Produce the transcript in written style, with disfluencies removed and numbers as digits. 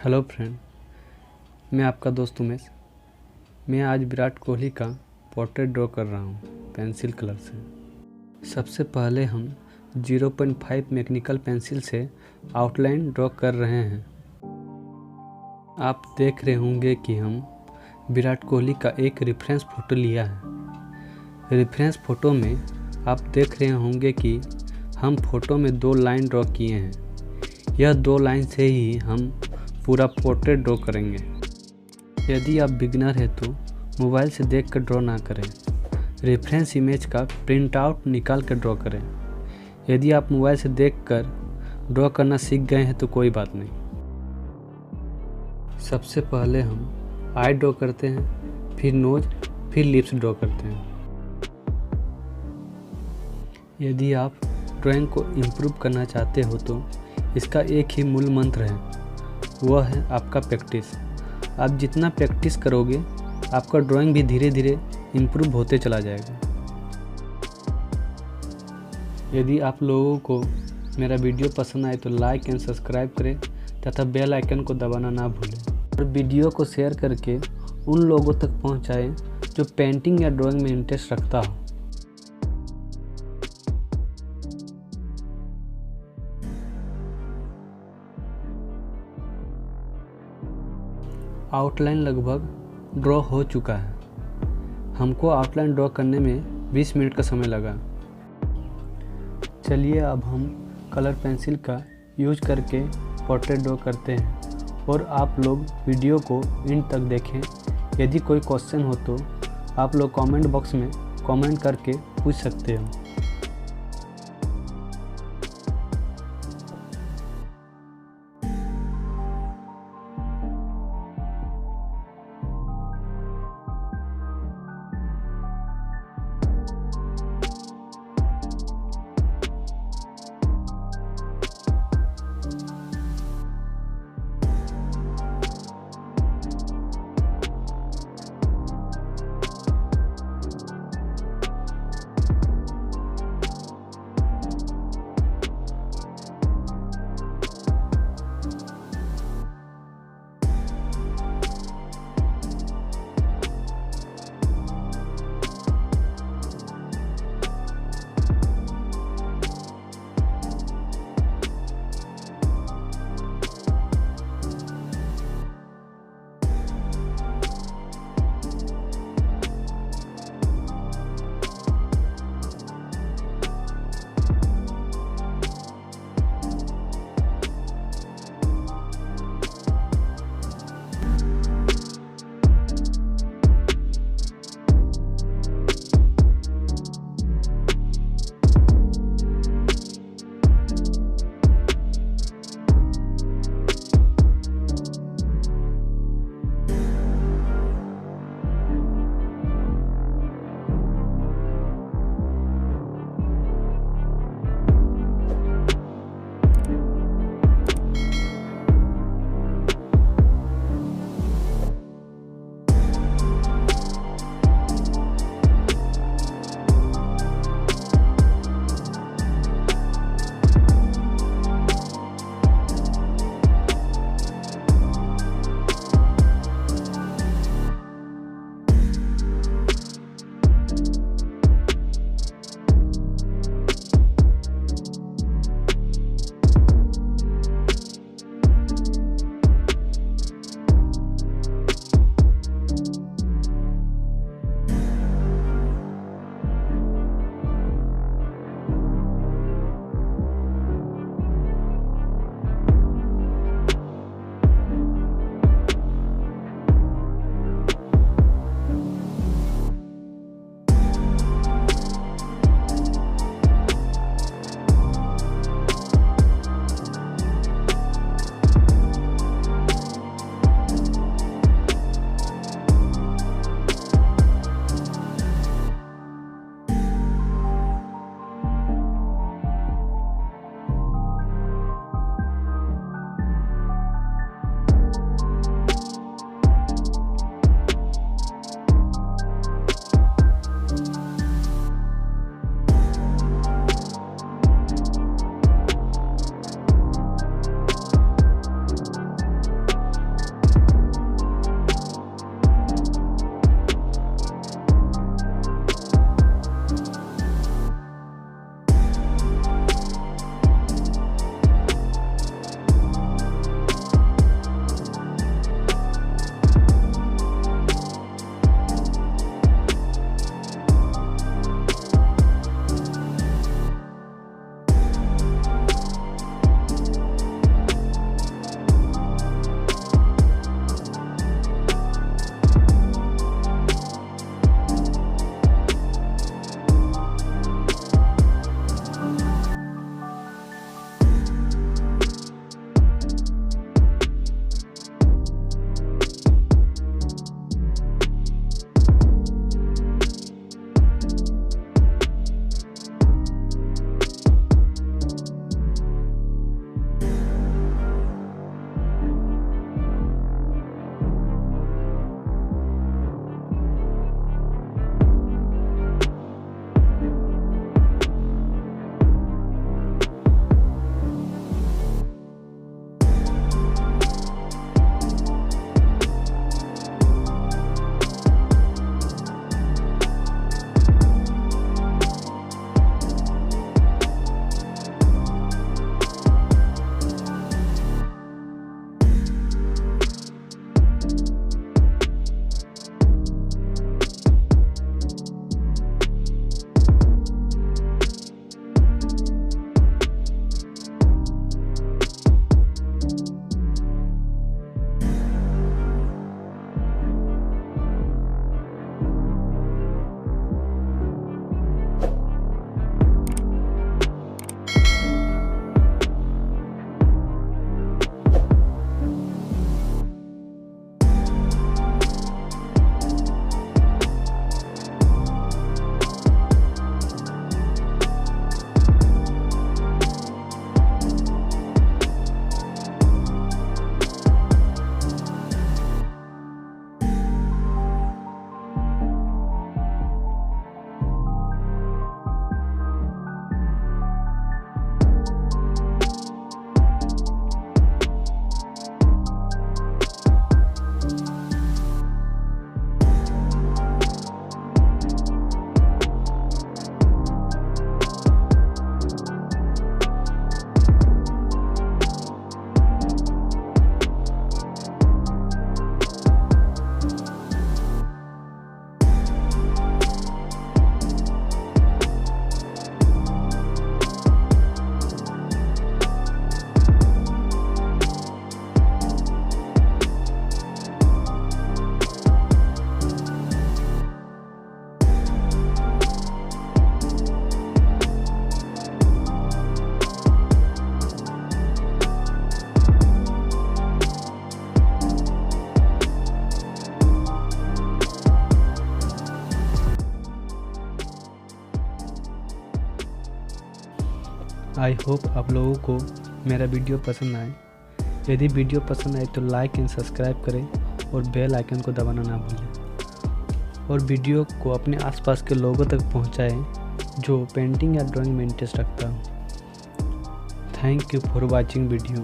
Hello friend, मैं आपका दोस्त उमेश। मैं आज विराट कोहली का पोर्ट्रेट ड्रॉ कर रहा हूँ पेंसिल कलर से। सबसे पहले हम 0.5 मैकेनिकल पेंसिल से आउटलाइन ड्रॉ कर रहे हैं। आप देख रहे होंगे कि हम विराट कोहली का एक रेफरेंस फ़ोटो लिया है। रेफरेंस फ़ोटो में आप देख रहे होंगे कि हम फ़ोटो में 2 लाइन ड्रॉ किए हैं। यह 2 लाइन से ही हम पूरा पोर्ट्रेट ड्रॉ करेंगे। यदि आप बिगिनर हैं तो मोबाइल से देखकर ड्रॉ ना करें, रेफरेंस इमेज का प्रिंट आउट निकाल कर ड्रॉ करें। यदि आप मोबाइल से देखकर ड्रॉ करना सीख गए हैं तो कोई बात नहीं। सबसे पहले हम आई ड्रॉ करते हैं, फिर नोज, फिर लिप्स ड्रॉ करते हैं। यदि आप ड्राइंग को इम्प्रूव करना चाहते हो तो इसका एक ही मूल मंत्र है, वह है आपका प्रैक्टिस। आप जितना प्रैक्टिस करोगे आपका ड्राइंग भी धीरे धीरे इम्प्रूव होते चला जाएगा। यदि आप लोगों को मेरा वीडियो पसंद आए तो लाइक एंड सब्सक्राइब करें तथा बेल आइकन को दबाना ना भूलें और वीडियो को शेयर करके उन लोगों तक पहुंचाएं जो पेंटिंग या ड्राइंग में इंटरेस्ट रखता हो। आउटलाइन लगभग ड्रॉ हो चुका है। हमको आउटलाइन ड्रॉ करने में 20 मिनट का समय लगा। चलिए अब हम कलर पेंसिल का यूज करके पोर्ट्रेट ड्रॉ करते हैं और आप लोग वीडियो को एंड तक देखें। यदि कोई क्वेश्चन हो तो आप लोग कमेंट बॉक्स में कमेंट करके पूछ सकते हो। आई होप आप लोगों को मेरा वीडियो पसंद आए। यदि वीडियो पसंद आए तो लाइक एंड सब्सक्राइब करें और बेल आइकन को दबाना ना भूलें, और वीडियो को अपने आसपास के लोगों तक पहुंचाएं जो पेंटिंग या ड्राइंग में इंटरेस्ट रखता हो। Thank you for watching video.